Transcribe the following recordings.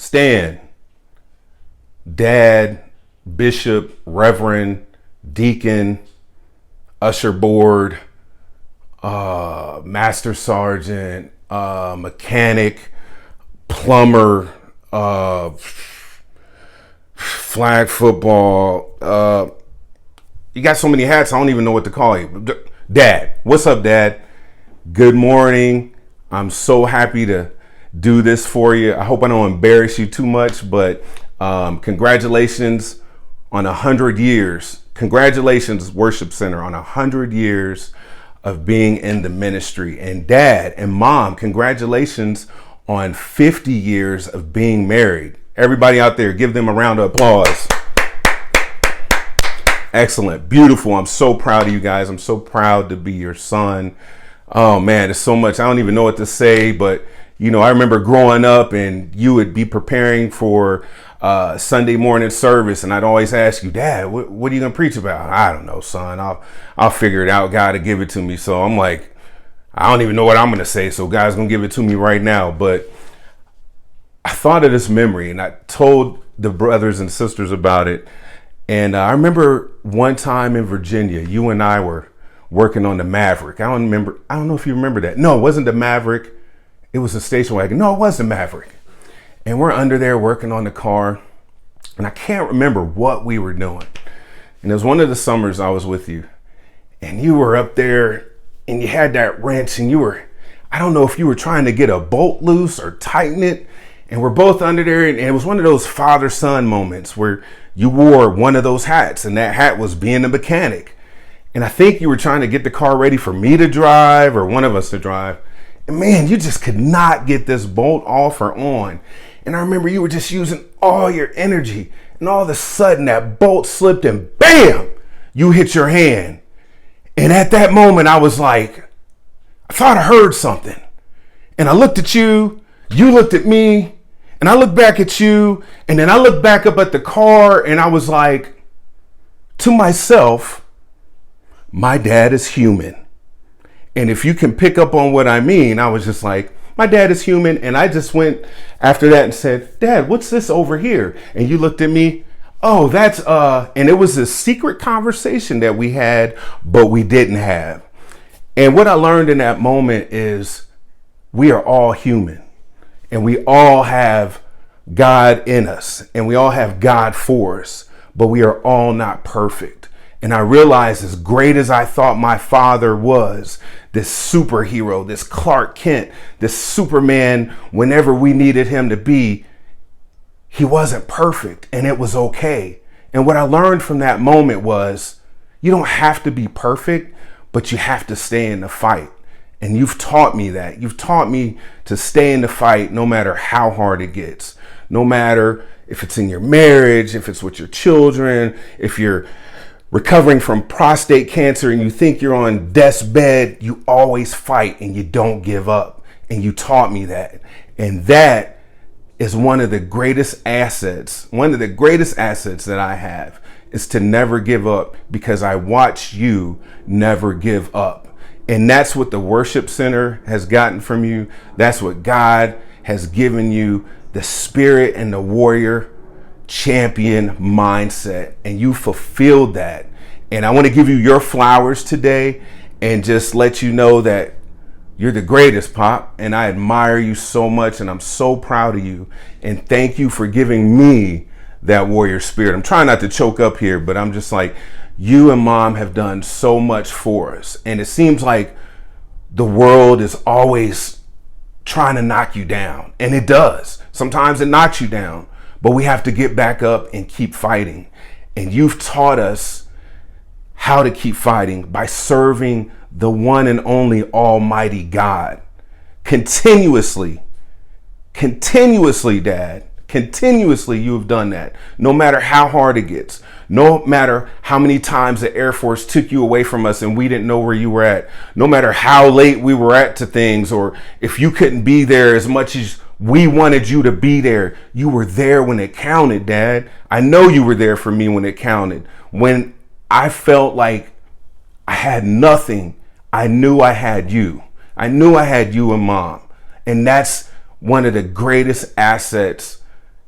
Stan, Dad, Bishop, Reverend, Deacon, Usher Board, Master Sergeant, Mechanic, Plumber, flag football. You got so many hats, I don't even know what to call you. Dad, what's up, Dad? Good morning. I'm so happy to do this for you. I hope I don't embarrass you too much, but congratulations on 100 years. Congratulations, Worship Center, on 100 years of being in the ministry. And Dad and Mom, congratulations on 50 years of being married. Everybody out there, give them a round of applause. Excellent. Beautiful. I'm so proud of you guys. I'm so proud to be your son. Oh man, there's so much. I don't even know what to say, but you know, I remember growing up and you would be preparing for Sunday morning service, and I'd always ask you, Dad, what are you gonna preach about? I don't know, son. I'll figure it out. God will give it to me. So I'm like, I don't even know what I'm gonna say. So God's gonna give it to me right now. But I thought of this memory, and I told the brothers and sisters about it. And I remember one time in Virginia, you and I were working on the Maverick. I don't know if you remember that. No, it wasn't the Maverick. It was a station wagon. No, it was the Maverick. And we're under there working on the car. And I can't remember what we were doing. And it was one of the summers I was with you. And you were up there and you had that wrench and I don't know if you were trying to get a bolt loose or tighten it. And we're both under there. And it was one of those father-son moments where you wore one of those hats, and that hat was being a mechanic. And I think you were trying to get the car ready for me to drive or one of us to drive. And man, you just could not get this bolt off or on. And I remember you were just using all your energy, and all of a sudden that bolt slipped and bam, you hit your hand. And at that moment I was like, I thought I heard something. And I looked at you, you looked at me, and I looked back at you, and then I looked back up at the car, and I was like, to myself, my dad is human. And if you can pick up on what I mean, I was just like, my dad is human. And I just went after that and said, Dad, what's this over here? And you looked at me, oh, that's, and it was a secret conversation that we had, but we didn't have. And what I learned in that moment is we are all human. And we all have God in us, and we all have God for us, but we are all not perfect. And I realized, as great as I thought my father was, this superhero, this Clark Kent, this Superman, whenever we needed him to be, he wasn't perfect, and it was okay. And what I learned from that moment was, you don't have to be perfect, but you have to stay in the fight. And you've taught me that. You've taught me to stay in the fight no matter how hard it gets. No matter if it's in your marriage, if it's with your children, if you're recovering from prostate cancer and you think you're on death's bed, you always fight and you don't give up. And you taught me that. And that is one of the greatest assets. One of the greatest assets that I have is to never give up, because I watch you never give up. And that's what the Worship Center has gotten from you. That's what God has given you, the spirit and the warrior champion mindset. And you fulfilled that. And I want to give you your flowers today and just let you know that you're the greatest, Pop. And I admire you so much, and I'm so proud of you. And thank you for giving me that warrior spirit. I'm trying not to choke up here, but I'm just like, you and Mom have done so much for us. And it seems like the world is always trying to knock you down. And it does. Sometimes it knocks you down. But we have to get back up and keep fighting. And you've taught us how to keep fighting by serving the one and only Almighty God. Continuously, Dad. Continuously, you have done that. No matter how hard it gets. No matter how many times the Air Force took you away from us and we didn't know where you were at. No matter how late we were at to things, or if you couldn't be there as much as we wanted you to be there. You were there when it counted, Dad. I know you were there for me when it counted. When I felt like I had nothing, I knew I had you. I knew I had you and Mom. And that's one of the greatest assets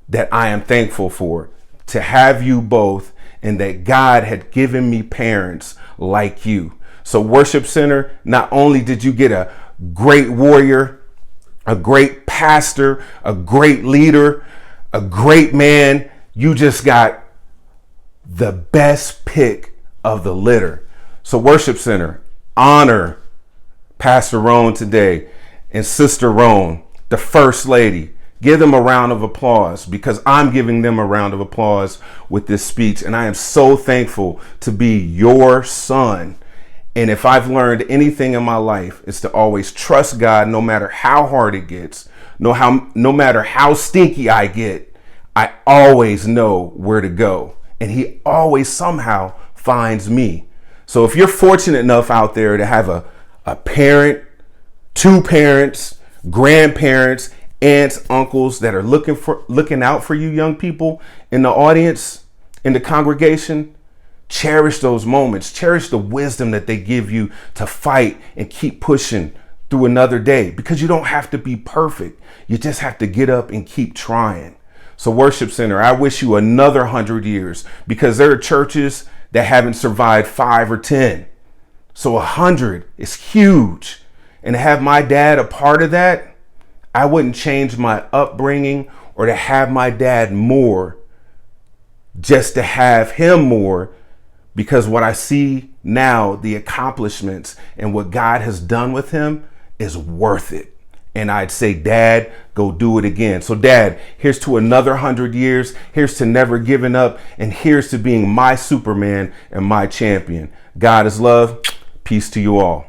that I am thankful for, to have you both, and that God had given me parents like you. So Worship Center, not only did you get a great warrior, a great pastor, a great leader, a great man, you just got the best pick of the litter. So Worship Center, honor Pastor Roan today and Sister Roan, the First Lady. Give them a round of applause, because I'm giving them a round of applause with this speech. And I am so thankful to be your son. And if I've learned anything in my life, it's to always trust God no matter how hard it gets, no matter how stinky I get. I always know where to go. And he always somehow finds me. So if you're fortunate enough out there to have a parent, two parents, grandparents, aunts, uncles that are looking out for you young people in the audience, in the congregation, cherish those moments. Cherish the wisdom that they give you to fight and keep pushing through another day, because you don't have to be perfect. You just have to get up and keep trying. So Worship Center, I wish you another 100 years, because there are churches that haven't survived 5 or 10. So 100 is huge. And to have my dad a part of that, I wouldn't change my upbringing or to have my dad more, just to have him more, because what I see now, the accomplishments and what God has done with him, is worth it. And I'd say, Dad, go do it again. So Dad, here's to another 100 years. Here's to never giving up. And here's to being my Superman and my champion. God is love. Peace to you all.